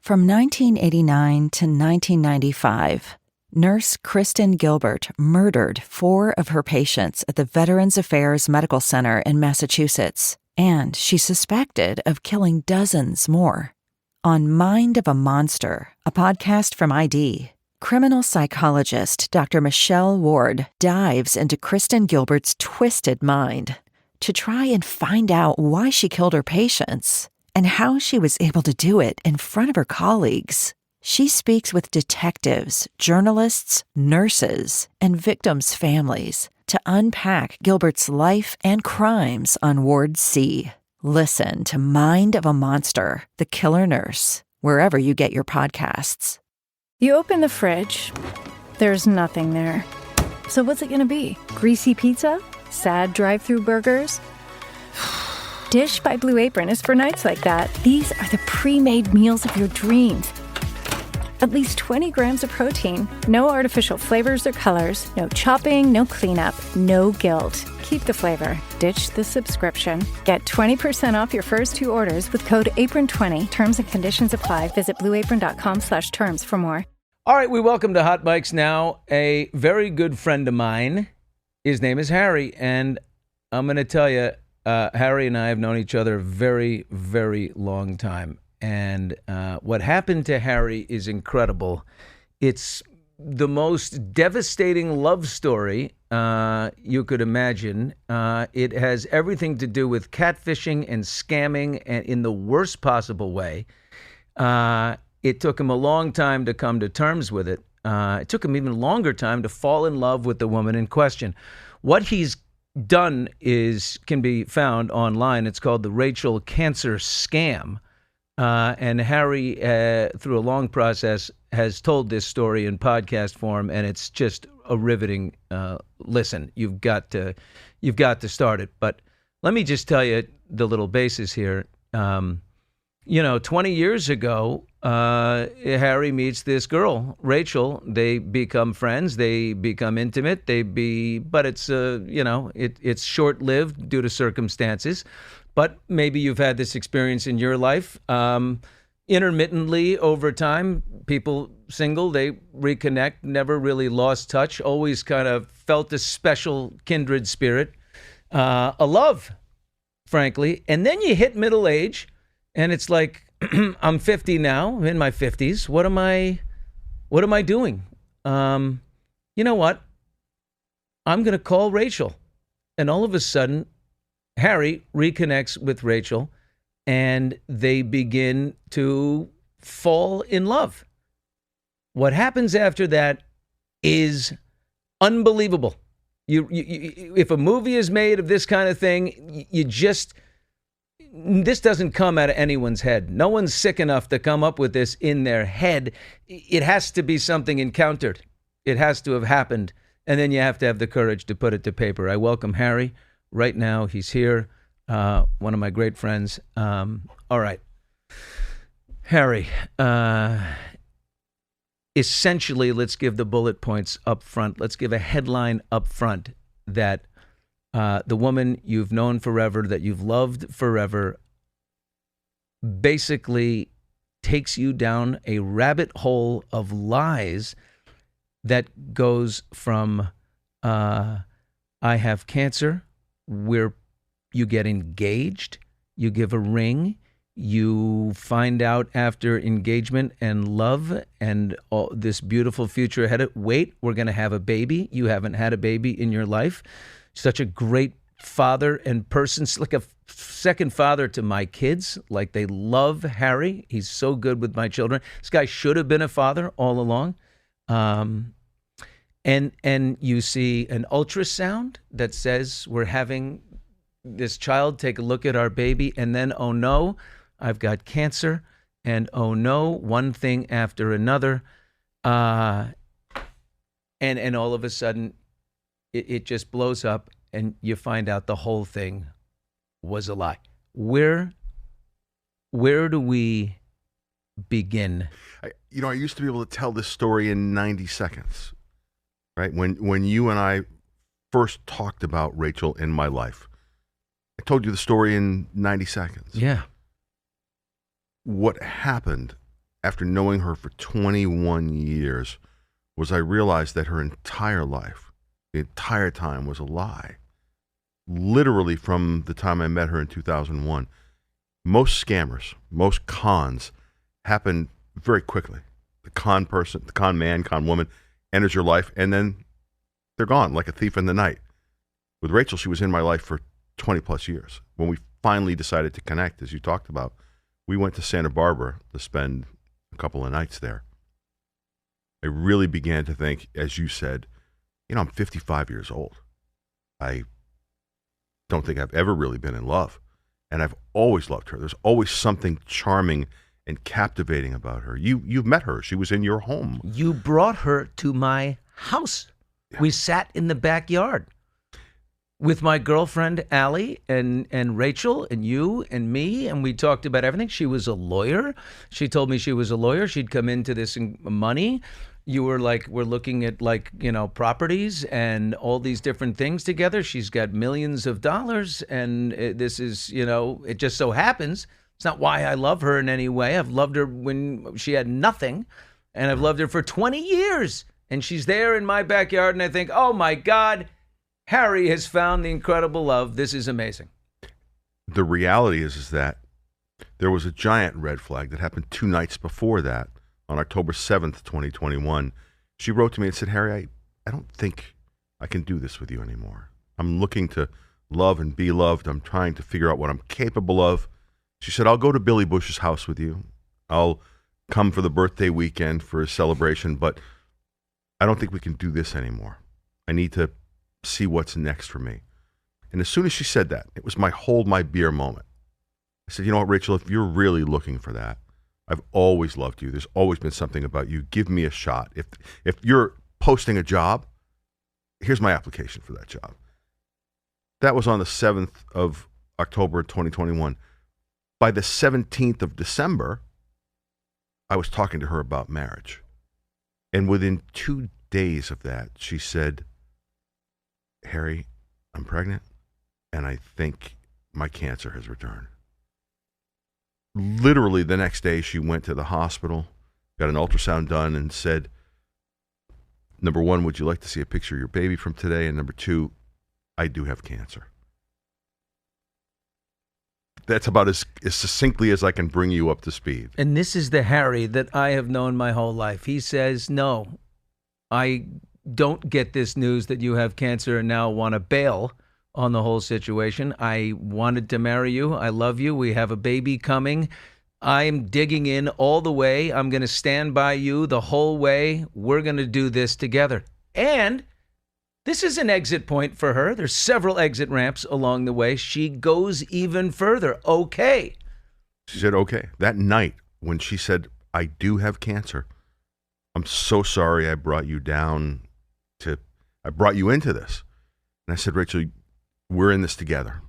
From 1989 to 1995, Nurse Kristen Gilbert murdered 4 of her patients at the Veterans Affairs Medical Center in Massachusetts, and she's suspected of killing dozens more. On Mind of a Monster, a podcast from ID, criminal psychologist Dr. Michelle Ward dives into Kristen Gilbert's twisted mind to try and find out why she killed her patients and how she was able to do it in front of her colleagues. She speaks with detectives, journalists, nurses, and victims' families to unpack Gilbert's life and crimes on Ward C. Listen to Mind of a Monster, The Killer Nurse, wherever you get your podcasts. You open the fridge, there's nothing there. So what's it gonna be? Greasy pizza? Sad drive-through burgers? Dish by Blue Apron is for nights like that. These are the pre-made meals of your dreams. At least 20 grams of protein, no artificial flavors or colors, no chopping, no cleanup, no guilt. Keep the flavor. Ditch the subscription. Get 20% off your first 2 orders with code APRON20. Terms and conditions apply. Visit blueapron.com/terms for more. All right, we welcome to Hot Mics now a very good friend of mine. His name is Harry, and I'm going to tell you, Harry and I have known each other a very, very long time. And what happened to Harry is incredible. It's the most devastating love story you could imagine. It has everything to do with catfishing and scamming, and in the worst possible way. It took him a long time to come to terms with it. It took him even longer time to fall in love with the woman in question. What he's done can be found online. It's called the Rachel Cancer Scam. And Harry, through a long process, has told this story in podcast form, and it's just a riveting listen. You've got to start it. But let me just tell you the little basis here. 20 years ago, Harry meets this girl, Rachel. They become friends. They become intimate. But it's it's short-lived due to circumstances. But maybe you've had this experience in your life. Intermittently over time, people single, they reconnect, never really lost touch, always kind of felt a special kindred spirit, a love, frankly. And then you hit middle age, and it's like, I'm 50 now, I'm in my 50s. What am I doing? You know what? I'm going to call Rachel. And all of a sudden, Harry reconnects with Rachel, and they begin to fall in love. What happens after that is unbelievable. If a movie is made of this kind of thing, this doesn't come out of anyone's head. No one's sick enough to come up with this in their head. It has to be something encountered. It has to have happened, and then you have to have the courage to put it to paper. I welcome Harry. Right now, he's here, one of my great friends. All right. Harry, essentially, let's give the bullet points up front. Let's give a headline up front that the woman you've known forever, that you've loved forever, basically takes you down a rabbit hole of lies that goes from I have cancer, where you get engaged, you give a ring, you find out after engagement and love and all this beautiful future ahead of, wait, we're going to have a baby. You haven't had a baby in your life. Such a great father and person, like a second father to my kids. Like, they love Harry. He's so good with my children. This guy should have been a father all along. And you see an ultrasound that says we're having this child, take a look at our baby, and then, oh no, I've got cancer, and oh no, one thing after another. And all of a sudden, it just blows up, and you find out the whole thing was a lie. Where do we begin? I used to be able to tell this story in 90 seconds. Right? When you and I first talked about Rachel in my life, I told you the story in 90 seconds. Yeah. What happened after knowing her for 21 years was I realized that her entire life, the entire time, was a lie. Literally from the time I met her in 2001. Most scammers, most cons happen very quickly. The con person, the con man, con woman enters your life, and then they're gone like a thief in the night. With Rachel, she was in my life for 20 plus years. When we finally decided to connect, as you talked about, we went to Santa Barbara to spend a couple of nights there. I really began to think, as you said, I'm 55 years old. I don't think I've ever really been in love. And I've always loved her. There's always something charming and captivating about her. You've met her. She was in your home. You brought her to my house. Yeah. We sat in the backyard with my girlfriend, Allie, and Rachel, and you, and me, and we talked about everything. She was a lawyer. She told me she was a lawyer. She'd come into this money. You were like, we're looking at properties and all these different things together. She's got millions of dollars, and this is, it just so happens. It's not why I love her in any way. I've loved her when she had nothing, and I've loved her for 20 years. And she's there in my backyard, and I think, oh my God, Harry has found the incredible love. This is amazing. The reality is that there was a giant red flag that happened 2 nights before that. On October 7th, 2021, she wrote to me and said, Harry, I don't think I can do this with you anymore. I'm looking to love and be loved. I'm trying to figure out what I'm capable of. She said, I'll go to Billy Bush's house with you. I'll come for the birthday weekend for a celebration, but I don't think we can do this anymore. I need to see what's next for me. And as soon as she said that, it was my hold my beer moment. I said, you know what, Rachel, if you're really looking for that, I've always loved you. There's always been something about you. Give me a shot. If you're posting a job, here's my application for that job. That was on the 7th of October 2021. By the 17th of December, I was talking to her about marriage. And within 2 days of that, she said, Harry, I'm pregnant, and I think my cancer has returned. Literally the next day, she went to the hospital, got an ultrasound done, and said, number one, would you like to see a picture of your baby from today? And number two, I do have cancer. That's about as succinctly as I can bring you up to speed. And this is the Harry that I have known my whole life. He says, no, I don't get this news that you have cancer and now want to bail on the whole situation. I wanted to marry you. I love you. We have a baby coming. I'm digging in all the way. I'm going to stand by you the whole way. We're going to do this together. And this is an exit point for her. There's several exit ramps along the way. She goes even further. Okay. She said, okay. That night when she said, I do have cancer, I'm so sorry I brought you I brought you into this. And I said, Rachel, we're in this together.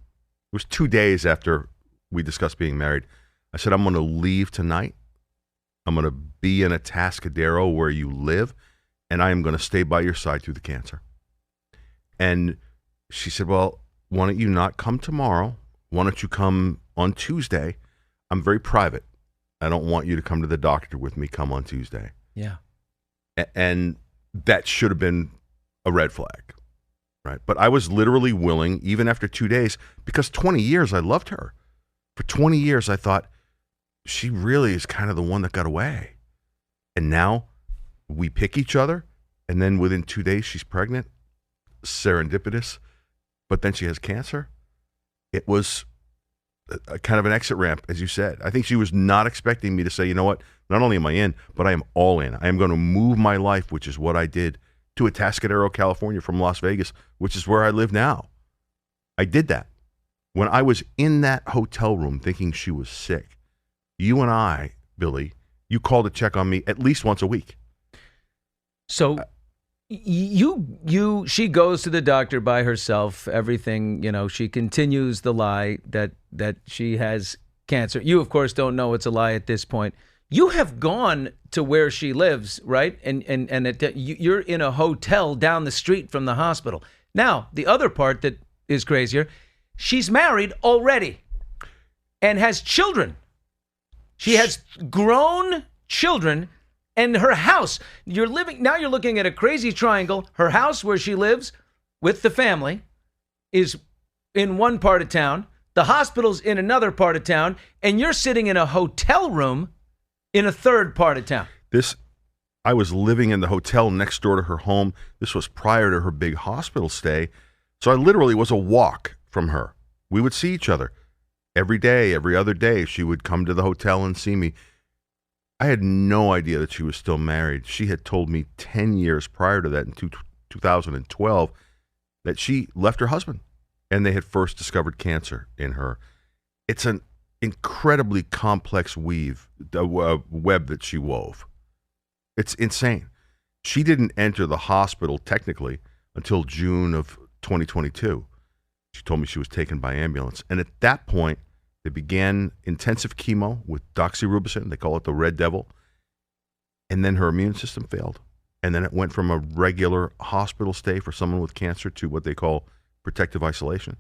It was 2 days after we discussed being married. I said, I'm going to leave tonight. I'm going to be in a Atascadero where you live, and I am going to stay by your side through the cancer. And she said, well, why don't you not come tomorrow? Why don't you come on Tuesday? I'm very private. I don't want you to come to the doctor with me. Come on Tuesday. Yeah. And that should have been a red flag, right? But I was literally willing, even after 2 days, because 20 years I loved her. For 20 years I thought, she really is kind of the one that got away. And now we pick each other, and then within 2 days she's pregnant. Serendipitous. But then she has cancer. It was a kind of an exit ramp, as you said. I think she was not expecting me to say, you know what, not only am I in, but I am all in. I am going to move my life, which is what I did, to Atascadero, California from Las Vegas, which is where I live now. I did that. When I was in that hotel room thinking she was sick, you and I, Billy, you called to check on me at least once a week. So she goes to the doctor by herself, everything, she continues the lie that she has cancer. You, of course, don't know it's a lie at this point. You have gone to where she lives, right? And you're in a hotel down the street from the hospital. Now, the other part that is crazier, she's married already and has children. She has grown children, and her house. You're looking at a crazy triangle. Her house where she lives with the family is in one part of town. The hospital's in another part of town, and you're sitting in a hotel room in a third part of town. I was living in the hotel next door to her home. This was prior to her big hospital stay. So I literally was a walk from her. We would see each other every day, every other day. She would come to the hotel and see me. I had no idea that she was still married. She had told me 10 years prior to that, in 2012, that she left her husband and they had first discovered cancer in her. It's an incredibly complex web that she wove. It's insane. She didn't enter the hospital technically until June of 2022. She told me she was taken by ambulance. And at that point, they began intensive chemo with doxorubicin. They call it the Red Devil. And then her immune system failed. And then it went from a regular hospital stay for someone with cancer to what they call protective isolation.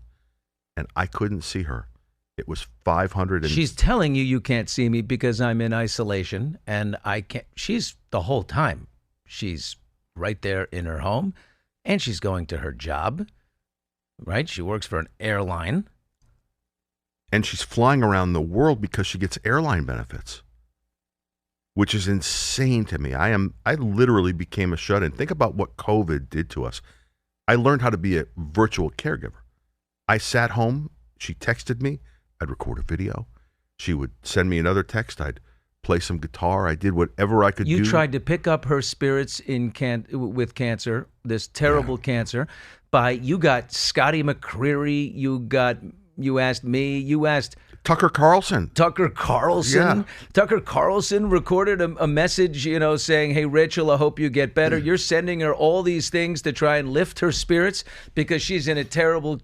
And I couldn't see her. It was 500. She's telling you can't see me because I'm in isolation, and I can't. She's the whole time. She's right there in her home, and she's going to her job, right? She works for an airline. And she's flying around the world because she gets airline benefits, which is insane to me. I literally became a shut-in. Think about what COVID did to us. I learned how to be a virtual caregiver. I sat home. She texted me. I'd record a video. She would send me another text. I'd play some guitar. I did whatever I could do. You tried to pick up her spirits with cancer, this terrible cancer, you got Scotty McCreery, you asked me, you asked Tucker Carlson. Yeah. Tucker Carlson recorded a message, saying, "Hey, Rachel, I hope you get better." You're sending her all these things to try and lift her spirits because she's in a terrible,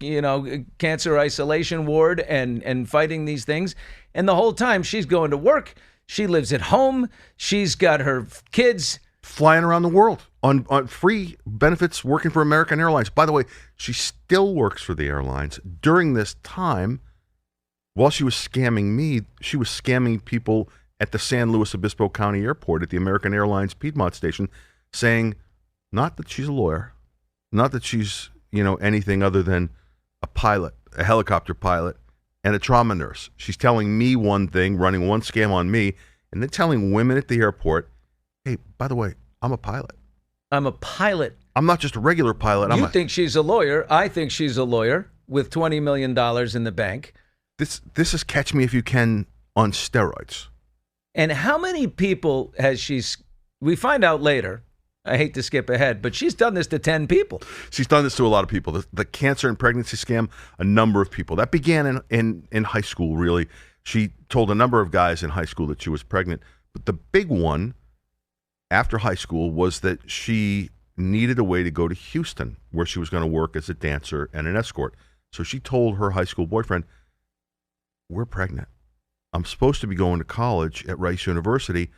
cancer isolation ward and fighting these things. And the whole time she's going to work. She lives at home. She's got her kids. Flying around the world on free benefits working for American Airlines. By the way, she still works for the airlines. During this time, while she was scamming me, she was scamming people at the San Luis Obispo County Airport at the American Airlines Piedmont station, saying not that she's a lawyer, not that she's, anything other than a pilot, a helicopter pilot, and a trauma nurse. She's telling me one thing, running one scam on me, and then telling women at the airport, "Hey, by the way, I'm a pilot. I'm a pilot. I'm not just a regular pilot." You think she's a lawyer. I think she's a lawyer with $20 million in the bank. This is Catch Me If You Can on steroids. And how many people has she... We find out later. I hate to skip ahead, but she's done this to 10 people. She's done this to a lot of people. The cancer and pregnancy scam, a number of people. That began in high school, really. She told a number of guys in high school that she was pregnant. But the big one after high school was that she needed a way to go to Houston, where she was going to work as a dancer and an escort. So she told her high school boyfriend, "We're pregnant. I'm supposed to be going to college at Rice University."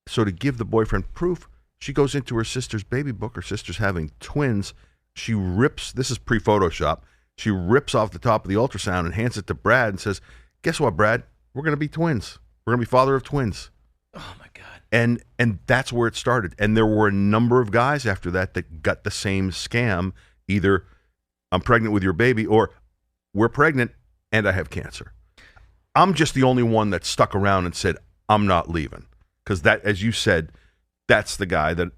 So to give the boyfriend proof, she goes into her sister's baby book. Her sister's having twins. She rips, this is pre-Photoshop, she rips off the top of the ultrasound and hands it to Brad and says, "Guess what, Brad? We're going to be twins. We're going to be father of twins." Oh, my God. And that's where it started. And there were a number of guys after that got the same scam. Either "I'm pregnant with your baby," or "We're pregnant and I have cancer." I'm just the only one that stuck around and said, "I'm not leaving." Because that, as you said, that's the guy that,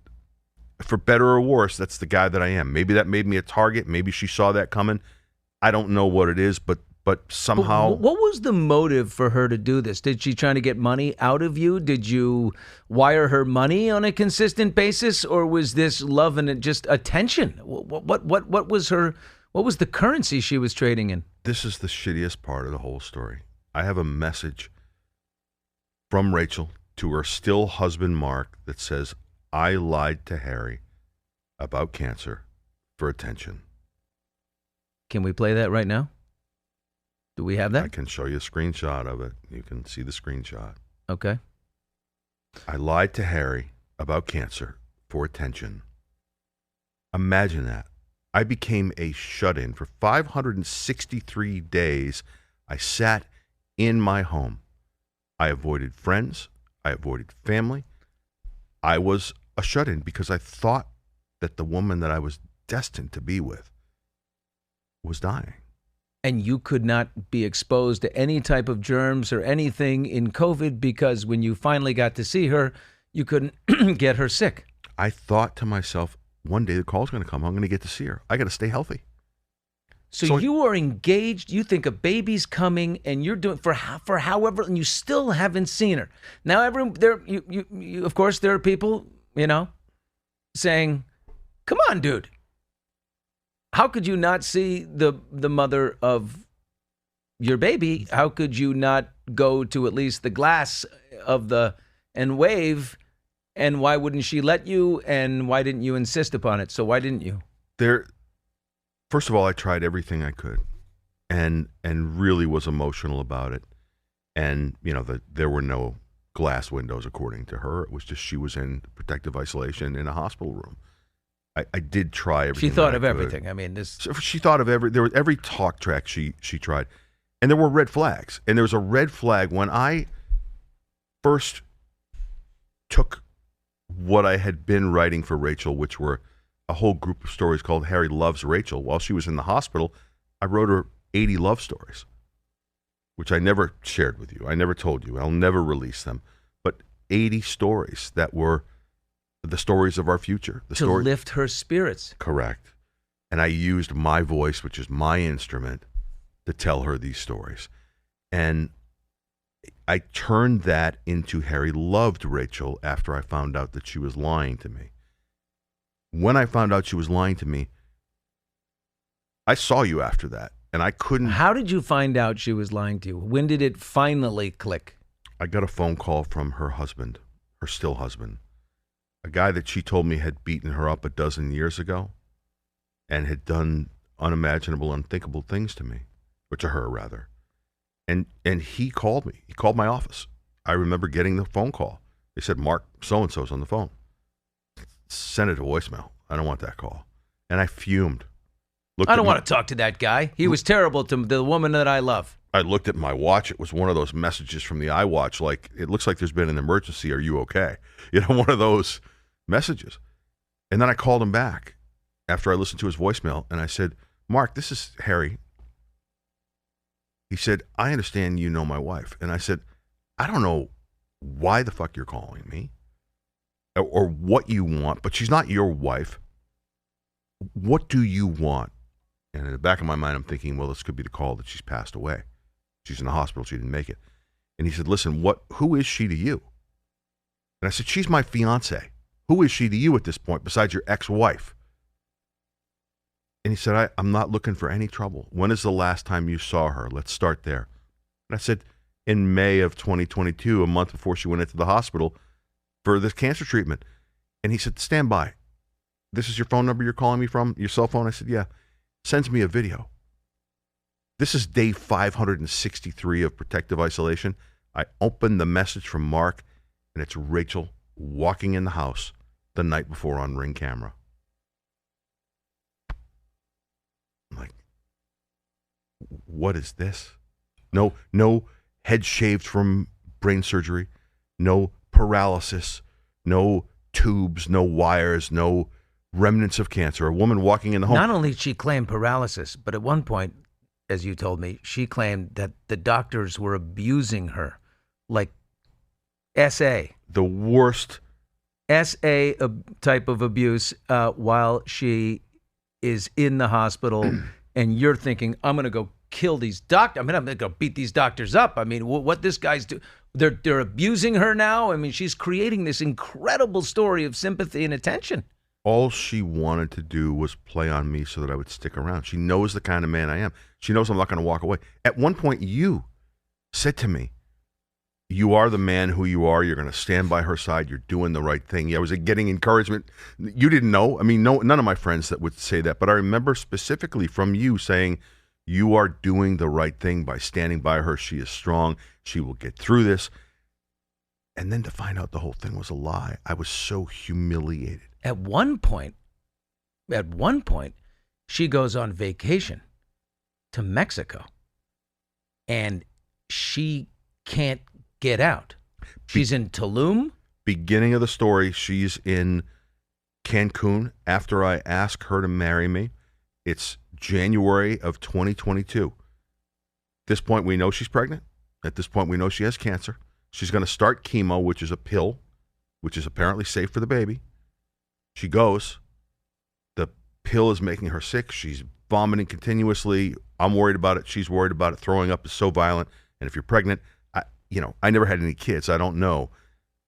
for better or worse, that's the guy that I am. Maybe that made me a target. Maybe she saw that coming. I don't know what it is, but somehow... What was the motive for her to do this? Did she try to get money out of you? Did you wire her money on a consistent basis? Or was this love and just attention? What was the currency she was trading in? This is the shittiest part of the whole story. I have a message from Rachel to her still husband, Mark, that says, "I lied to Harry about cancer for attention." Can we play that right now? Do we have that? I can show you a screenshot of it. You can see the screenshot. Okay. "I lied to Harry about cancer for attention." Imagine that. I became a shut-in. For 563 days, I sat in my home. I avoided friends. I avoided family. I was a shut-in because I thought that the woman that I was destined to be with was dying. And you could not be exposed to any type of germs or anything in COVID because when you finally got to see her, you couldn't get her sick. I thought to myself, one day the call's going to come. I'm going to get to see her. I got to stay healthy. So you are engaged. You think a baby's coming, and you're doing for however, and you still haven't seen her. Now, of course, there are people, saying, "Come on, dude. How could you not see the mother of your baby? How could you not go to at least the glass and wave? And why wouldn't she let you? And why didn't you insist upon it? So why didn't you?" First of all, I tried everything I could, and really was emotional about it. And there were no glass windows, according to her. It was just she was in protective isolation in a hospital room. I did try everything. She thought of everything. I mean, she thought of every talk track she tried, and there were red flags. And there was a red flag when I first took what I had been writing for Rachel, which were a whole group of stories called Harry Loves Rachel. While she was in the hospital, I wrote her 80 love stories, which I never shared with you. I never told you. I'll never release them. But 80 stories that were the stories of our future. To lift her spirits. Correct. And I used my voice, which is my instrument, to tell her these stories. And I turned that into Harry Loved Rachel after I found out that she was lying to me. When I found out she was lying to me, I saw you after that, and I couldn't... How did you find out she was lying to you? When did it finally click? I got a phone call from her husband, her still husband, a guy that she told me had beaten her up a dozen years ago and had done unimaginable, unthinkable things to me, or to her, rather. And he called me. He called my office. I remember getting the phone call. They said, "Mark, so-and-so's on the phone." Send it to voicemail. I don't want that call. And I fumed. I don't want to talk to that guy. He was terrible to the woman that I love. I looked at my watch. It was one of those messages from the iWatch, like, it looks like there's been an emergency. Are you okay? One of those messages. And then I called him back after I listened to his voicemail, and I said, "Mark, this is Harry." He said, "I understand you know my wife." And I said, "I don't know why the fuck you're calling me or what you want, but she's not your wife. What do you want?" And in the back of my mind, I'm thinking, well, this could be the call that she's passed away. She's in the hospital. She didn't make it. And he said, "Listen, who is she to you?" And I said, "She's my fiance. Who is she to you at this point besides your ex-wife?" And he said, I'm not looking for any trouble. When is the last time you saw her? Let's start there. And I said, in May of 2022, a month before she went into the hospital for this cancer treatment. And he said, "Stand by. This is your phone number you're calling me from, your cell phone?" I said, "Yeah." Sends me a video. This is day 563 of protective isolation. I open the message from Mark, and it's Rachel walking in the house the night before on Ring camera. I'm like, what is this? No head shaved from brain surgery, no paralysis, no tubes, no wires, no remnants of cancer. A woman walking in the home. Not only did she claim paralysis, but at one point, as you told me, she claimed that the doctors were abusing her, like SA. The worst. SA type of abuse while she is in the hospital, and you're thinking, I'm going to go kill these doctors. I'm going to go beat these doctors up. I mean, what this guy's do? They're abusing her now. I mean, she's creating this incredible story of sympathy and attention. All she wanted to do was play on me so that I would stick around. She knows the kind of man I am. She knows I'm not going to walk away. At one point, you said to me, "You are the man who you are. You're going to stand by her side. You're doing the right thing." Yeah, I was getting encouragement. You didn't know. I mean, none of my friends that would say that. But I remember specifically from you saying, "You are doing the right thing by standing by her. She is strong. She will get through this." And then to find out the whole thing was a lie, I was so humiliated. At one point, she goes on vacation to Mexico, and she can't get out. She's in Tulum? Beginning of the story, she's in Cancun after I ask her to marry me. It's January of 2022. At this point, we know she's pregnant. At this point, we know she has cancer. She's going to start chemo, which is a pill, which is apparently safe for the baby. She goes. The pill is making her sick. She's vomiting continuously. I'm worried about it. She's worried about it. Throwing up is so violent. And if you're pregnant, I never had any kids. I don't know.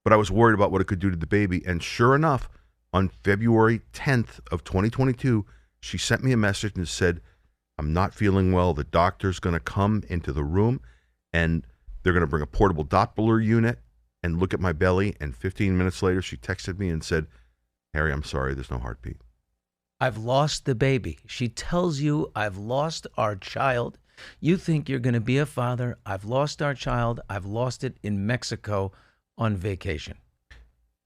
But I was worried about what it could do to the baby. And sure enough, on February 10th of 2022, she sent me a message and said, I'm not feeling well. The doctor's going to come into the room and they're going to bring a portable Doppler unit and look at my belly. And 15 minutes later, she texted me and said, Harry, I'm sorry, there's no heartbeat. I've lost the baby. She tells you, I've lost our child. You think you're going to be a father. I've lost our child. I've lost it in Mexico on vacation.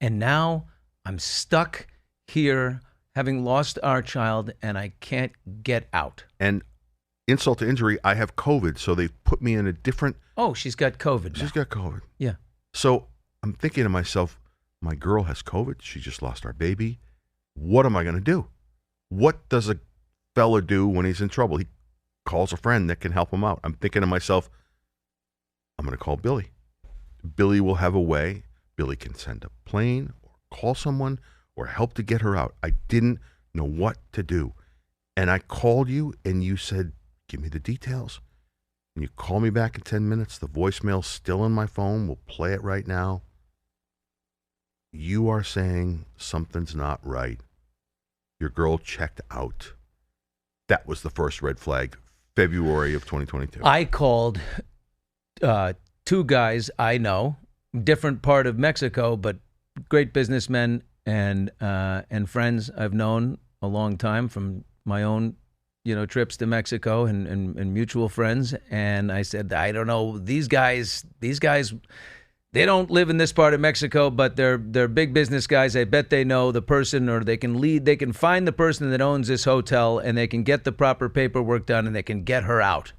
And now I'm stuck here having lost our child and I can't get out. And insult to injury, I have COVID, so they've put me in a different... Oh, she's got COVID now. She's got COVID. Yeah. So I'm thinking to myself, my girl has COVID. She just lost our baby. What am I going to do? What does a fella do when he's in trouble? He calls a friend that can help him out. I'm thinking to myself, I'm going to call Billy. Billy will have a way. Billy can send a plane or call someone or help to get her out. I didn't know what to do. And I called you and you said, give me the details. And you call me back in 10 minutes. The voicemail's still on my phone. We'll play it right now. You are saying something's not right. Your girl checked out. That was the first red flag, February of 2022. I called two guys I know, different part of Mexico, but great businessmen and friends I've known a long time from my own, trips to Mexico and mutual friends. And I said, I don't know, these guys, they don't live in this part of Mexico, but they're big business guys. I bet they know the person, or they can find the person that owns this hotel, and they can get the proper paperwork done, and they can get her out.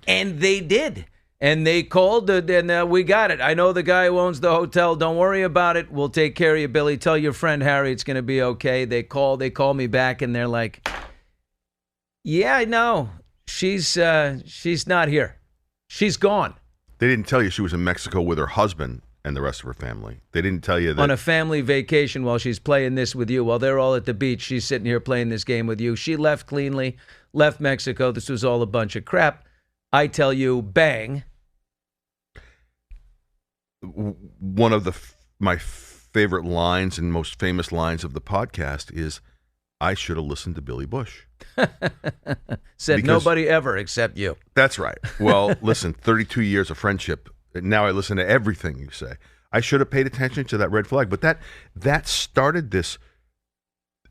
And they did. And they called, and we got it. I know the guy who owns the hotel. Don't worry about it. We'll take care of you, Billy. Tell your friend Harry it's going to be okay. They call me back, and they're like, yeah, I know. She's not here. She's gone. They didn't tell you she was in Mexico with her husband and the rest of her family. They didn't tell you that. On a family vacation while she's playing this with you. While they're all at the beach, she's sitting here playing this game with you. She left cleanly, left Mexico. This was all a bunch of crap. I tell you, bang. One of my favorite lines and most famous lines of the podcast is, I should have listened to Billy Bush. Said because nobody ever except you. That's right. Well, listen, 32 years of friendship. Now I listen to everything you say. I should have paid attention to that red flag. But that started this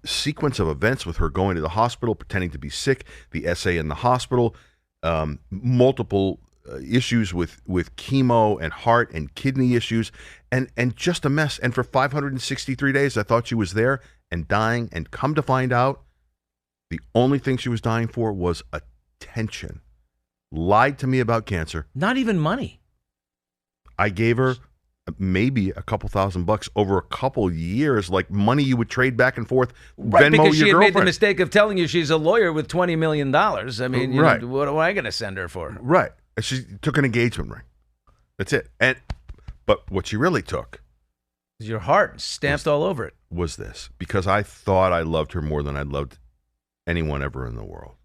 sequence of events with her going to the hospital, pretending to be sick, the essay in the hospital, multiple issues with chemo and heart and kidney issues, and just a mess. And for 563 days, I thought she was there and dying, and come to find out, the only thing she was dying for was attention. Lied to me about cancer. Not even money. I gave her maybe a couple $1,000 over a couple years, like money you would trade back and forth. Right, Venmo because she your had girlfriend. made the mistake of telling you she's a lawyer with $20 million. I mean, Right. What am I going to send her for? Right. She took an engagement ring. That's it. But what she really took Your heart stamped all over it. was this, because I thought I loved her more than I loved anyone ever in the world.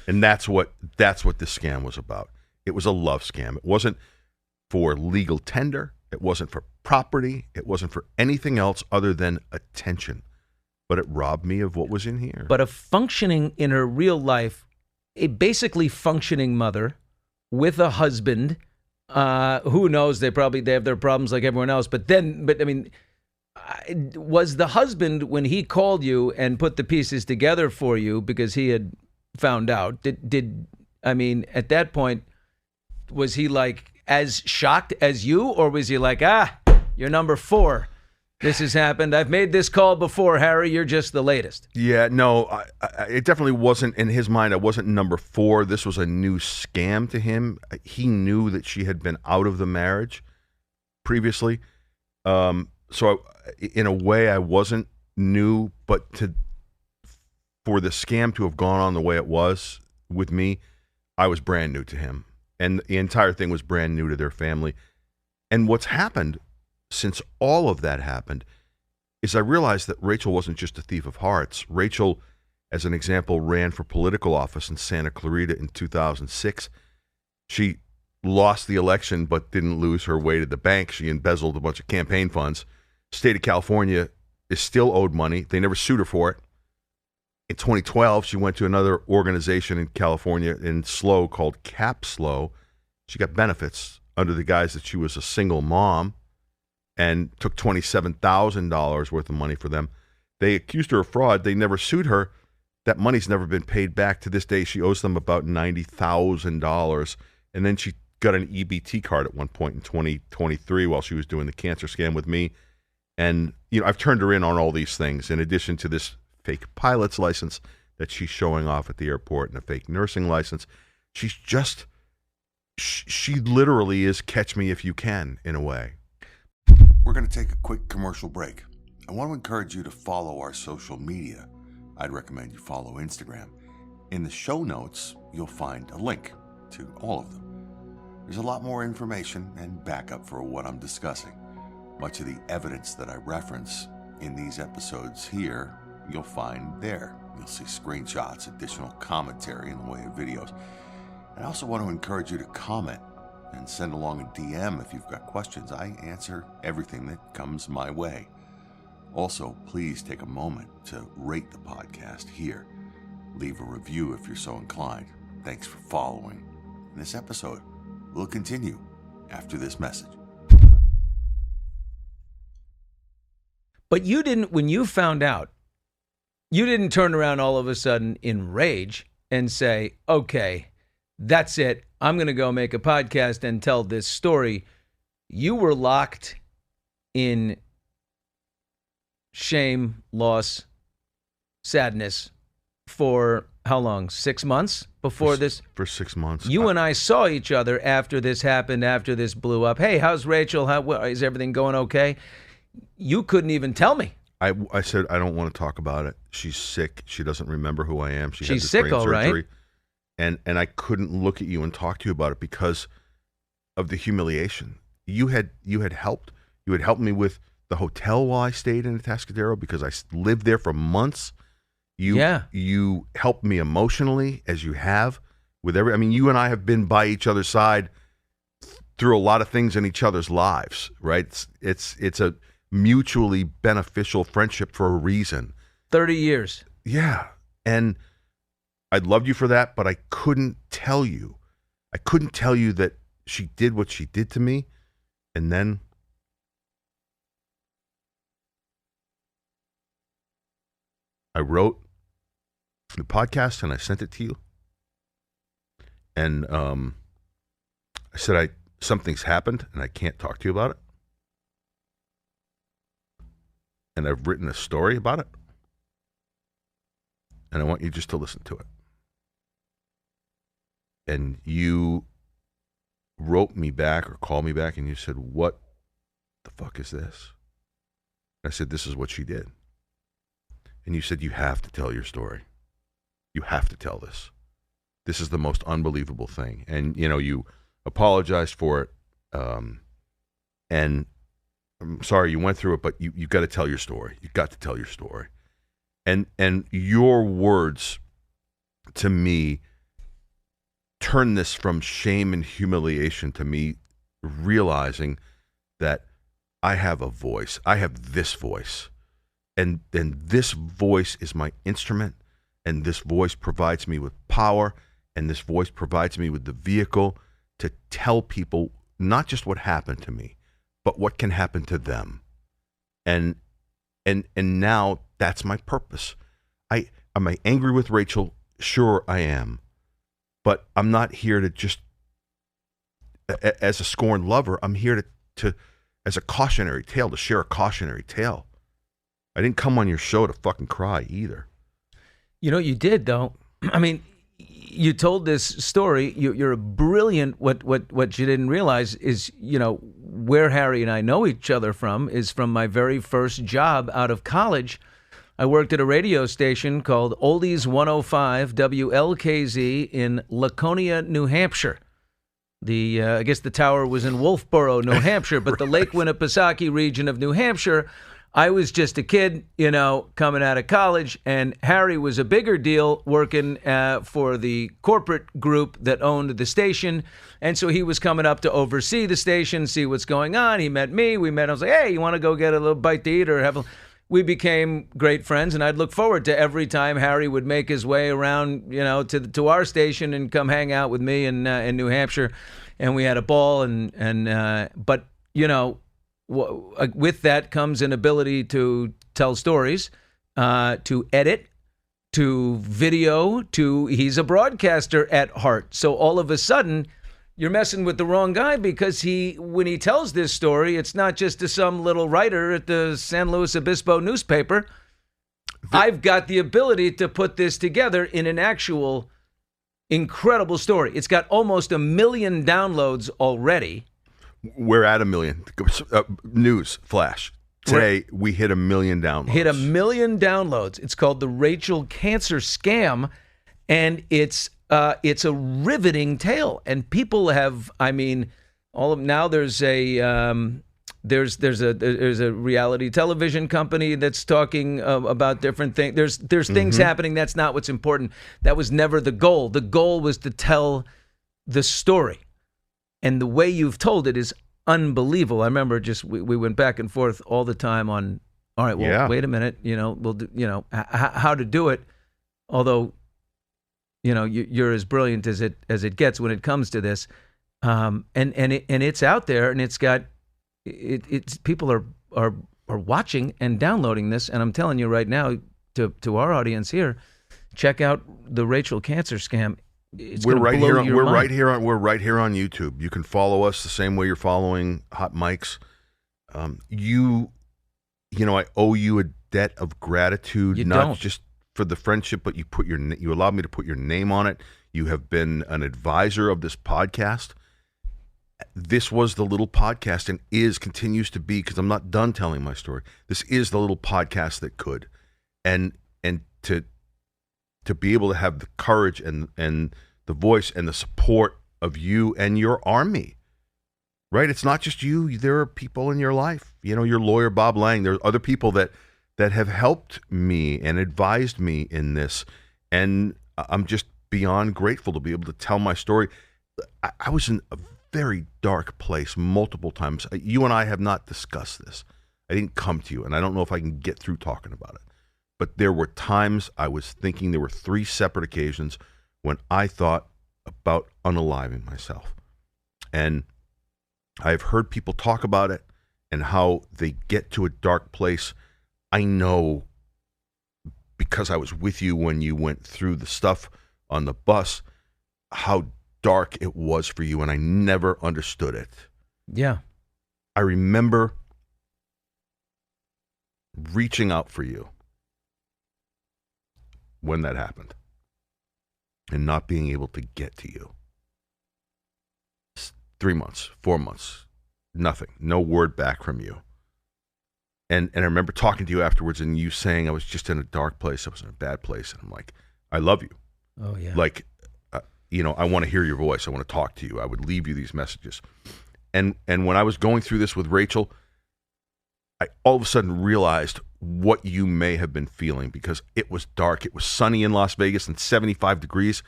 And that's what this scam was about. It was a love scam. It wasn't for legal tender. It wasn't for property. It wasn't for anything else other than attention. But it robbed me of what was in here. But a functioning in her real life, a basically functioning mother with a husband, who knows, they have their problems like everyone else. But I mean, was the husband, when he called you and put the pieces together for you because he had found out, I mean, at that point, was he like as shocked as you, or was he like, you're number 4. This has happened. I've made this call before, Harry. You're just the latest. Yeah, no, it definitely wasn't, in his mind, I wasn't number 4. This was a new scam to him. He knew that she had been out of the marriage. previously. So in a way, I wasn't new, but for the scam to have gone on the way it was with me, I was brand new to him. And the entire thing was brand new to their family. And what's happened since all of that happened is I realized that Rachel wasn't just a thief of hearts. Rachel, as an example, ran for political office in Santa Clarita in 2006. She lost the election but didn't lose her way to the bank. She embezzled a bunch of campaign funds. State of California is still owed money. They never sued her for it. In 2012, she went to another organization in California in SLO called Cap SLO. She got benefits under the guise that she was a single mom and took $27,000 worth of money for them. They accused her of fraud. They never sued her. That money's never been paid back. To this day, she owes them about $90,000. And then she got an EBT card at one point in 2023 while she was doing the cancer scan with me. And, I've turned her in on all these things in addition to this fake pilot's license that she's showing off at the airport and a fake nursing license. She's just, she literally is catch me if you can in a way. We're going to take a quick commercial break. I want to encourage you to follow our social media. I'd recommend you follow Instagram. In the show notes, you'll find a link to all of them. There's a lot more information and backup for what I'm discussing. Much of the evidence that I reference in these episodes here, you'll find there. You'll see screenshots, additional commentary in the way of videos. I also want to encourage you to comment and send along a DM if you've got questions. I answer everything that comes my way. Also, please take a moment to rate the podcast here. Leave a review if you're so inclined. Thanks for following. And this episode will continue after this message. But you didn't, when you found out, you didn't turn around all of a sudden in rage and say, okay, that's it. I'm going to go make a podcast and tell this story. You were locked in shame, loss, sadness for how long? 6 months before this? For 6 months. You and I saw each other after this happened, after this blew up. Hey, how's Rachel? Is everything going okay? You couldn't even tell me. I said, I don't want to talk about it. She's sick. She doesn't remember who I am. She's had this sick, brain all surgery. right. And I couldn't look at you and talk to you about it because of the humiliation. You had helped. You had helped me with the hotel while I stayed in Atascadero because I lived there for months. You helped me emotionally, as you have with you and I have been by each other's side through a lot of things in each other's lives, right? It's a mutually beneficial friendship for a reason. 30 years. Yeah. And I loved you for that, but I couldn't tell you. I couldn't tell you that she did what she did to me. And then I wrote the podcast and I sent it to you. And I said, something's happened and I can't talk to you about it. And I've written a story about it. And I want you just to listen to it. And you wrote me back or called me back and you said, what the fuck is this? And I said, this is what she did. And you said, you have to tell your story. You have to tell this. This is the most unbelievable thing. And, you apologized for it. And I'm sorry you went through it, but you got to tell your story. You got to tell your story. And your words to me turn this from shame and humiliation to me realizing that I have a voice. I have this voice. And this voice is my instrument. And this voice provides me with power. And this voice provides me with the vehicle to tell people not just what happened to me, but what can happen to them. And now that's my purpose. Am I angry with Rachel? Sure I am. But I'm not here to just, as a scorned lover, I'm here to as a cautionary tale, to share a cautionary tale. I didn't come on your show to fucking cry either. You did, though. you told this story. You're a brilliant. What you didn't realize is, where Harry and I know each other from is from my very first job out of college. I worked at a radio station called Oldies 105 WLKZ in Laconia, New Hampshire. I guess the tower was in Wolfboro, New Hampshire, but the Lake Winnipesaukee region of New Hampshire. I was just a kid, coming out of college, and Harry was a bigger deal working for the corporate group that owned the station. And so he was coming up to oversee the station, see what's going on. He met me. I was like, hey, you want to go get a little bite to eat or have a... We became great friends, and I'd look forward to every time Harry would make his way around, to our station and come hang out with me in New Hampshire, and we had a ball. But with that comes an ability to tell stories, to edit, to video, he's a broadcaster at heart. So all of a sudden, you're messing with the wrong guy, because when he tells this story, it's not just to some little writer at the San Luis Obispo newspaper. I've got the ability to put this together in an actual incredible story. It's got almost 1 million downloads already. We're at 1 million. News flash. Today, we hit 1 million downloads. Hit 1 million downloads. It's called The Rachel Cancer Scam, and it's a riveting tale, and people have. Now there's a reality television company that's talking about different things. There's things happening. That's not what's important. That was never the goal. The goal was to tell the story, and the way you've told it is unbelievable. I remember we went back and forth all the time on. All right, well, wait a minute. We'll do. How to do it, although. You're as brilliant as it gets when it comes to this, and it's out there, and it's got it's people are watching and downloading this, and I'm telling you right now to our audience here, check out The Rachel Cancer Scam. We're right here on YouTube. You can follow us the same way you're following Hot Mics. I owe you a debt of gratitude, just for the friendship, but you allowed me to put your name on it. You have been an advisor of this podcast. This was the little podcast, and continues to be, because I'm not done telling my story. This is the little podcast that could, and to be able to have the courage and the voice and the support of you and your army. Right? It's not just you. There are people in your life. Your lawyer Bob Lang. There are other people that have helped me and advised me in this. And I'm just beyond grateful to be able to tell my story. I was in a very dark place multiple times. You and I have not discussed this. I didn't come to you, and I don't know if I can get through talking about it. But there were times I was thinking, there were 3 separate occasions when I thought about unaliving myself. And I've heard people talk about it and how they get to a dark place. I know, because I was with you when you went through the stuff on the bus, how dark it was for you, and I never understood it. Yeah. I remember reaching out for you when that happened and not being able to get to you. 3 months, 4 months, nothing, no word back from you. And I remember talking to you afterwards, and you saying I was just in a dark place. I was in a bad place. And I'm like, I love you. Oh, yeah. Like, I want to hear your voice. I want to talk to you. I would leave you these messages. And when I was going through this with Rachel, I all of a sudden realized what you may have been feeling, because it was dark. It was sunny in Las Vegas and 75 degrees,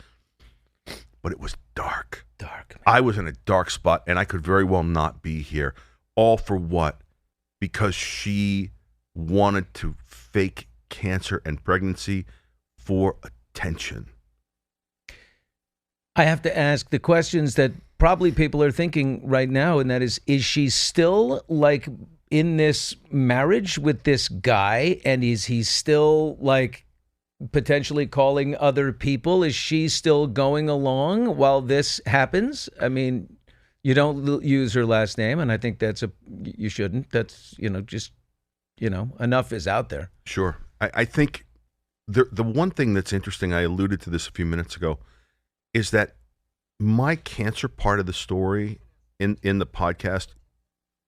but it was dark. Dark. Man. I was in a dark spot, and I could very well not be here. All for what? Because she wanted to fake cancer and pregnancy for attention. I have to ask the questions that probably people are thinking right now, and that is she still like in this marriage with this guy, and is he still like potentially calling other people? Is she still going along while this happens? I mean, you don't use her last name, and I think you shouldn't. That's, enough is out there. Sure. I think the one thing that's interesting, I alluded to this a few minutes ago, is that my cancer part of the story in the podcast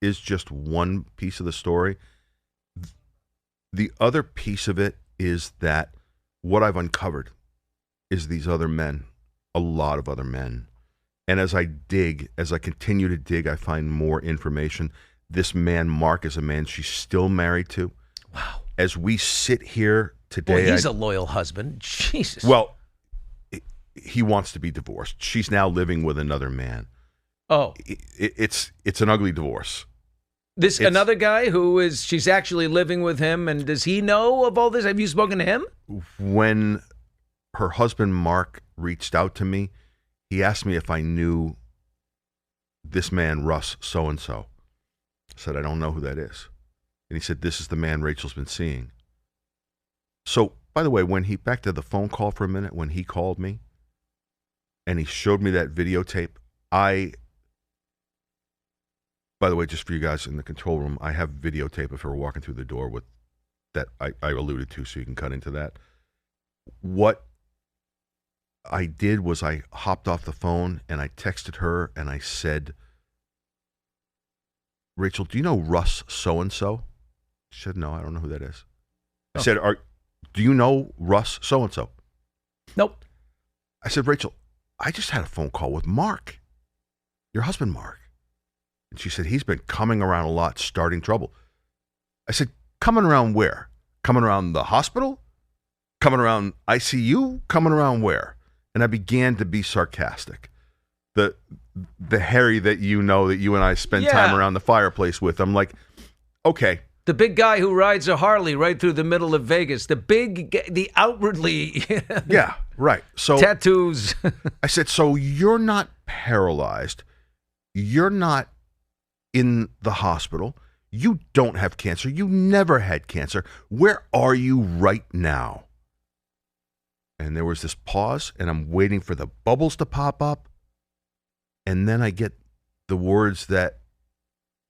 is just one piece of the story. The other piece of it is that what I've uncovered is these other men, a lot of other men. And as I continue to dig, I find more information. This man, Mark, is a man she's still married to. Wow. As we sit here today... Well, he's a loyal husband. Jesus. Well, he wants to be divorced. She's now living with another man. Oh. It's an ugly divorce. Another guy she's actually living with him, and does he know of all this? Have you spoken to him? When her husband, Mark, reached out to me, he asked me if I knew this man, Russ, so-and-so. I said, I don't know who that is. And he said, this is the man Rachel's been seeing. So, by the way, back to the phone call for a minute, when he called me and he showed me that videotape, by the way, just for you guys in the control room, I have videotape of her walking through the door with that I alluded to, so you can cut into that. What I did was I hopped off the phone and I texted her and I said, Rachel, do you know Russ so-and-so? She said, no, I don't know who that is. I said, do you know Russ so-and-so? Nope. I said, Rachel, I just had a phone call with Mark, your husband, Mark. And she said, he's been coming around a lot, starting trouble. I said, coming around where? Coming around the hospital? Coming around ICU? Coming around where? And I began to be sarcastic. The Harry that you and I spend time around the fireplace with. I'm like, okay. The big guy who rides a Harley right through the middle of Vegas. The outwardly... Yeah, right. So tattoos. I said, so you're not paralyzed. You're not in the hospital. You don't have cancer. You never had cancer. Where are you right now? And there was this pause, and I'm waiting for the bubbles to pop up. And then I get the words that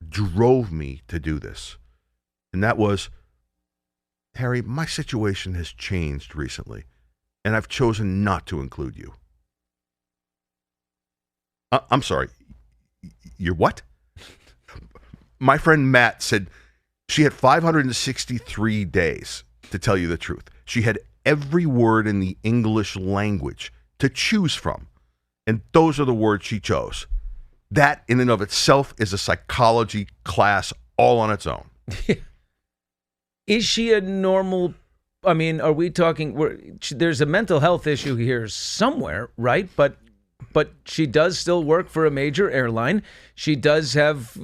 drove me to do this. And that was, Harry, my situation has changed recently, and I've chosen not to include you. I'm sorry. You're what? My friend Matt said she had 563 days to tell you the truth. She had every word in the English language to choose from. And those are the words she chose. That in and of itself is a psychology class all on its own. Is she a normal... I mean, are we talking... There's a mental health issue here somewhere, right? But she does still work for a major airline. She does have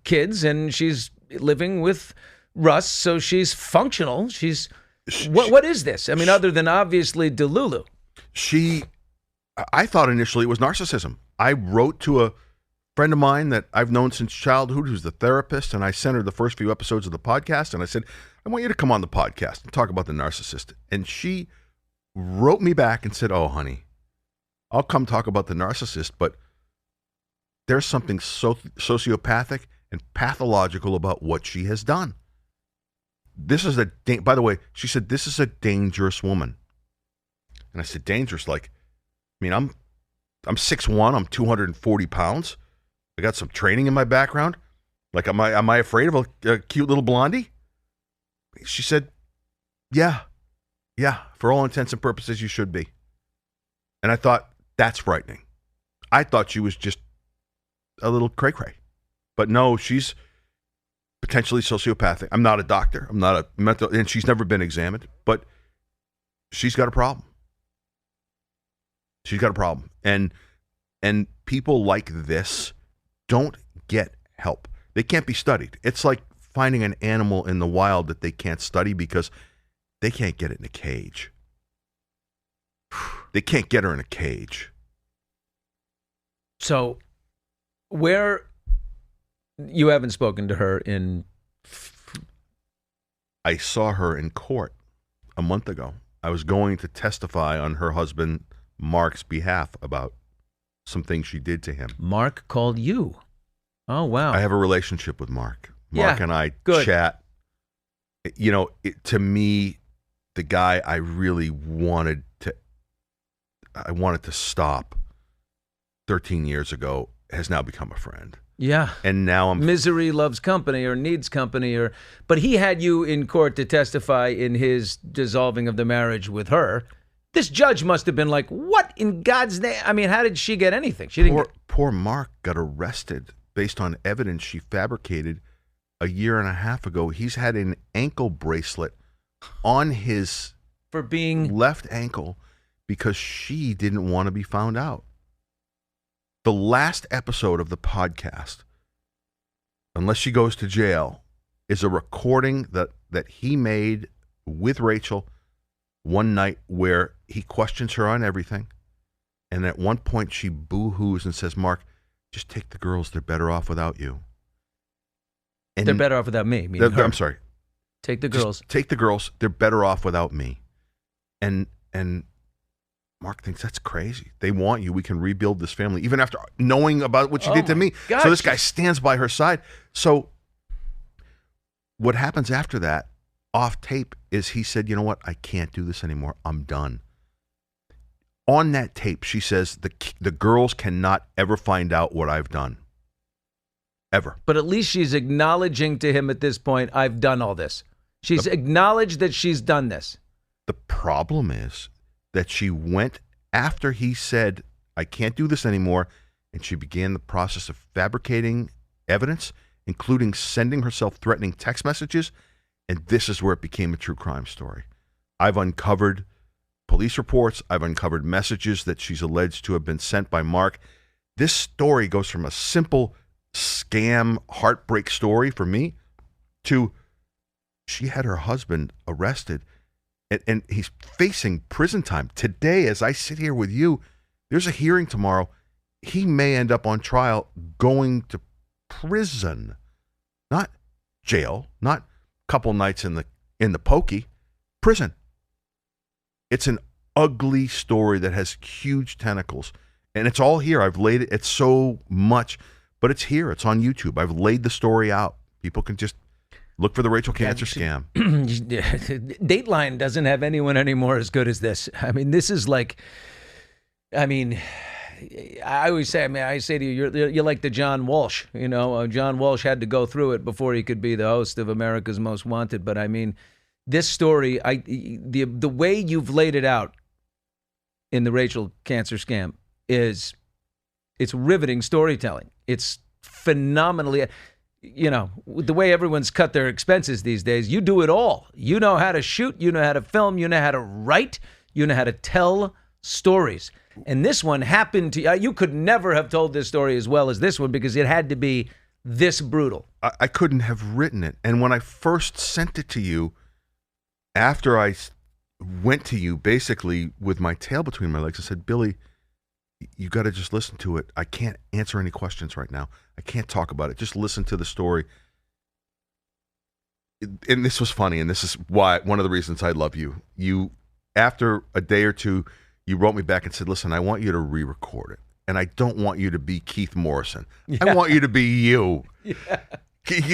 kids, and she's living with Russ, so she's functional. What is this? I mean, other than obviously Delulu. I thought initially it was narcissism. I wrote to a friend of mine that I've known since childhood who's the therapist, and I sent her the first few episodes of the podcast, and I said, I want you to come on the podcast and talk about the narcissist. And she wrote me back and said, oh, honey, I'll come talk about the narcissist, but there's something sociopathic and pathological about what she has done. By the way, she said, this is a dangerous woman. And I said, dangerous? Like, I mean, I'm 6'1", I'm 240 pounds. I got some training in my background. Like, am I afraid of a cute little blondie? She said, yeah, for all intents and purposes, you should be. And I thought, that's frightening. I thought she was just a little cray-cray. But no, she's potentially sociopathic. I'm not a doctor. I'm not a mental, and she's never been examined, but she's got a problem. She's got a problem. And people like this don't get help. They can't be studied. It's like finding an animal in the wild that they can't study because they can't get it in a cage. They can't get her in a cage. So, you haven't spoken to her in... I saw her in court a month ago. I was going to testify on her husband Mark's behalf about some things she did to him. Mark called you. Oh, wow. I have a relationship with Mark. Mark and I chat. You know, to me, the guy I really wanted to I wanted to stop 13 years ago has now become a friend. Yeah. And now I'm... Misery loves company or needs company. But he had you in court to testify in his dissolving of the marriage with her. This judge must have been like, what in God's name? I mean, how did she get anything? She didn't. Poor Mark got arrested based on evidence she fabricated a year and a half ago. He's had an ankle bracelet on his for being left ankle because she didn't want to be found out. The last episode of the podcast, unless she goes to jail, is a recording that he made with Rachel one night where he questions her on everything. And at one point she boo-hoos and says, Mark, just take the girls. They're better off without you. And they're better off without me. I'm sorry. Take the girls. Just take the girls. They're better off without me. And Mark thinks that's crazy. They want you. We can rebuild this family, even after knowing about what she did to me. God. So this guy stands by her side. So what happens after that, off tape, is he said, you know what? I can't do this anymore. I'm done. On that tape, she says the girls cannot ever find out what I've done. Ever. But at least she's acknowledging to him at this point, I've done all this. She's acknowledged that she's done this. The problem is that she went after he said, I can't do this anymore, and she began the process of fabricating evidence, including sending herself threatening text messages, and this is where it became a true crime story. I've uncovered police reports. I've uncovered messages that she's alleged to have been sent by Mark. This story goes from a simple scam heartbreak story for me to she had her husband arrested and he's facing prison time. Today, as I sit here with you, there's a hearing tomorrow. He may end up on trial going to prison, not jail, not a couple nights in the pokey, prison. It's an ugly story that has huge tentacles, and it's all here. I've laid it. It's so much, but it's here. It's on YouTube. I've laid the story out. People can just look for the Rachel Cancer scam. Dateline doesn't have anyone anymore as good as this. I mean, this is like, I always say, I say to you, you're like the John Walsh. You know, John Walsh had to go through it before he could be the host of America's Most Wanted. But I mean, this story, the way you've laid it out in the Rachel Cancer scam it's riveting storytelling. It's phenomenally, the way everyone's cut their expenses these days, you do it all. You know how to shoot, you know how to film, you know how to write, you know how to tell stories. And this one happened to you could never have told this story as well as this one because it had to be this brutal. I couldn't have written it. And when I first sent it to you, after I went to you basically with my tail between my legs, I said, Billy, you got to just listen to it. I can't answer any questions right now. I can't talk about it. Just listen to the story. And this was funny, and this is why one of the reasons I love you. You, after a day or two, you wrote me back and said, listen, I want you to re-record it. And I don't want you to be Keith Morrison. Yeah. I want you to be you. Yeah.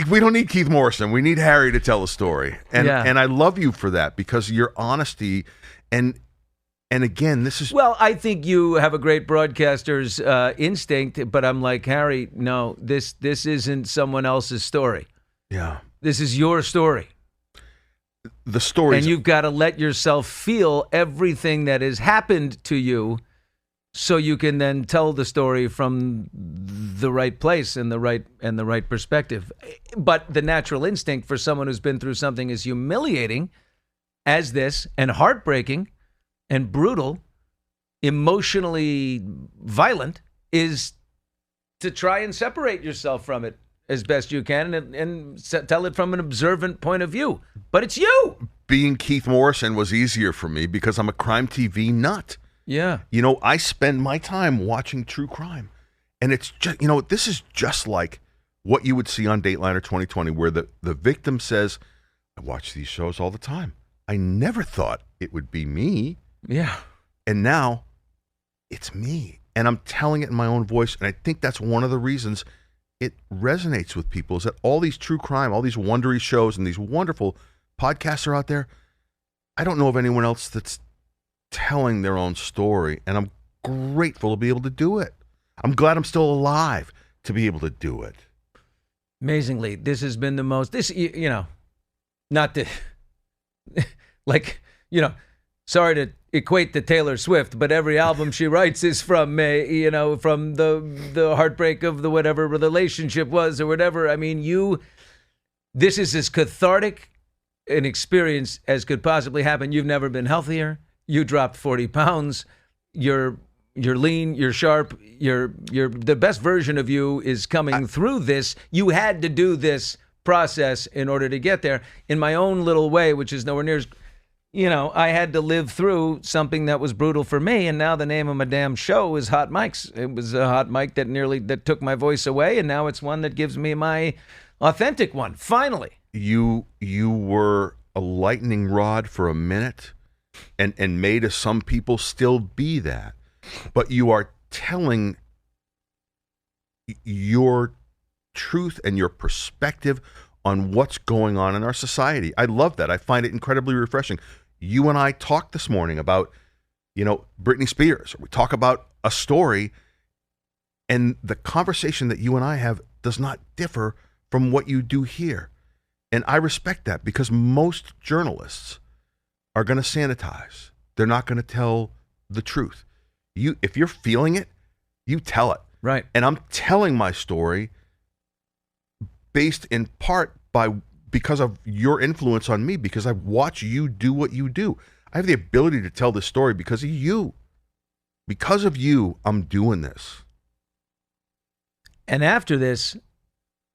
We don't need Keith Morrison. We need Harry to tell a story. And I love you for that because your honesty and again, this is... Well, I think you have a great broadcaster's instinct, but I'm like, Harry, no, this isn't someone else's story. Yeah. This is your story. The story. And you've got to let yourself feel everything that has happened to you so you can then tell the story from the right place and the right perspective. But the natural instinct for someone who's been through something as humiliating as this and heartbreaking and brutal, emotionally violent, is to try and separate yourself from it as best you can and tell it from an observant point of view. But it's you. Being Keith Morrison was easier for me because I'm a crime TV nut. Yeah. I spend my time watching true crime. And it's just, this is just like what you would see on Dateline 2020 where the victim says, I watch these shows all the time. I never thought it would be me. Yeah. And now it's me. And I'm telling it in my own voice. And I think that's one of the reasons it resonates with people is that all these true crime, all these Wondery shows and these wonderful podcasts are out there. I don't know of anyone else that's telling their own story, and I'm grateful to be able to do it. I'm glad I'm still alive to be able to do it. Amazingly, this has been the most, not to, sorry to equate to Taylor Swift, but every album she writes is from, from the heartbreak of the whatever relationship was or whatever. I mean, this is as cathartic an experience as could possibly happen. You've never been healthier. You dropped 40 pounds. You're lean, you're sharp, you're the best version of you is coming through this. You had to do this process in order to get there. In my own little way, which is nowhere near as, I had to live through something that was brutal for me, and now the name of my damn show is Hot Mics. It was a hot mic that took my voice away, and now it's one that gives me my authentic one, finally. You were a lightning rod for a minute, and may to some people still be that. But you are telling your truth and your perspective on what's going on in our society. I love that. I find it incredibly refreshing. You and I talked this morning about, Britney Spears. We talk about a story, and the conversation that you and I have does not differ from what you do here. And I respect that, because most journalists are going to sanitize. They're not going to tell the truth. If you're feeling it, you tell it. Right. And I'm telling my story based in part because of your influence on me, because I watch you do what you do. I have the ability to tell this story because of you. Because of you, I'm doing this. And after this,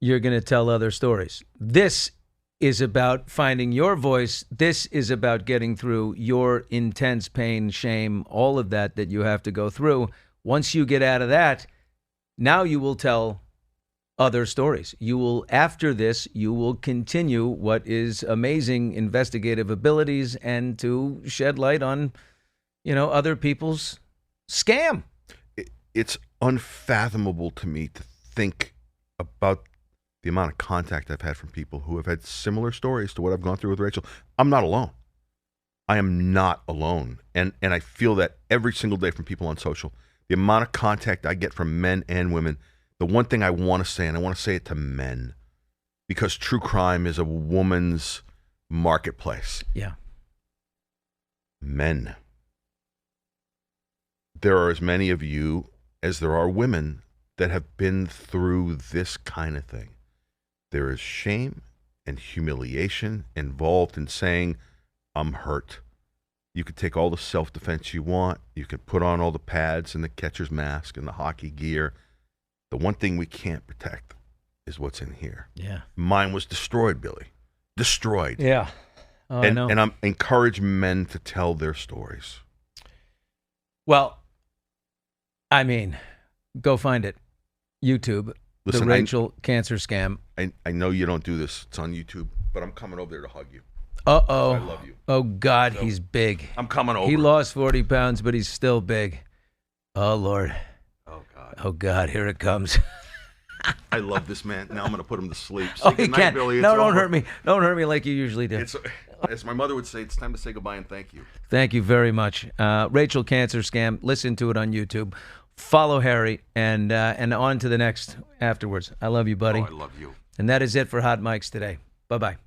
you're going to tell other stories. This is about finding your voice. This is about getting through your intense pain, shame, all of that you have to go through. Once you get out of that, now you will tell other stories. After this, you will continue what is amazing investigative abilities and to shed light on, other people's scam. It's unfathomable to me to think about the amount of contact I've had from people who have had similar stories to what I've gone through with Rachel. I'm not alone. I am not alone. And I feel that every single day from people on social. The amount of contact I get from men and women, the one thing I want to say, and I want to say it to men, because true crime is a woman's marketplace. Yeah. Men. There are as many of you as there are women that have been through this kind of thing. There is shame and humiliation involved in saying, I'm hurt. You could take all the self-defense you want. You could put on all the pads and the catcher's mask and the hockey gear. The one thing we can't protect is what's in here. Yeah. Mine was destroyed, Billy. Destroyed. Yeah. Oh, I know. And I'm encourage men to tell their stories. Well, I mean, go find it. YouTube. Listen, the Rachel cancer scam. I know you don't do this. It's on YouTube, but I'm coming over there to hug you. Uh-oh. I love you. Oh, God, So, he's big. I'm coming over. He lost 40 pounds, but he's still big. Oh, Lord. Oh, God. Oh, God, here it comes. I love this man. Now I'm going to put him to sleep. Say Oh, you goodnight, can't. Billy. It's No, don't over. hurt me. Don't hurt me like you usually do. It's, as my mother would say, it's time to say goodbye and thank you. Thank you very much. Rachel Cancer Scam. Listen to it on YouTube. Follow Harry and on to the next afterwards. I love you, buddy. Oh, I love you. And that is it for Hot Mics today. Bye-bye.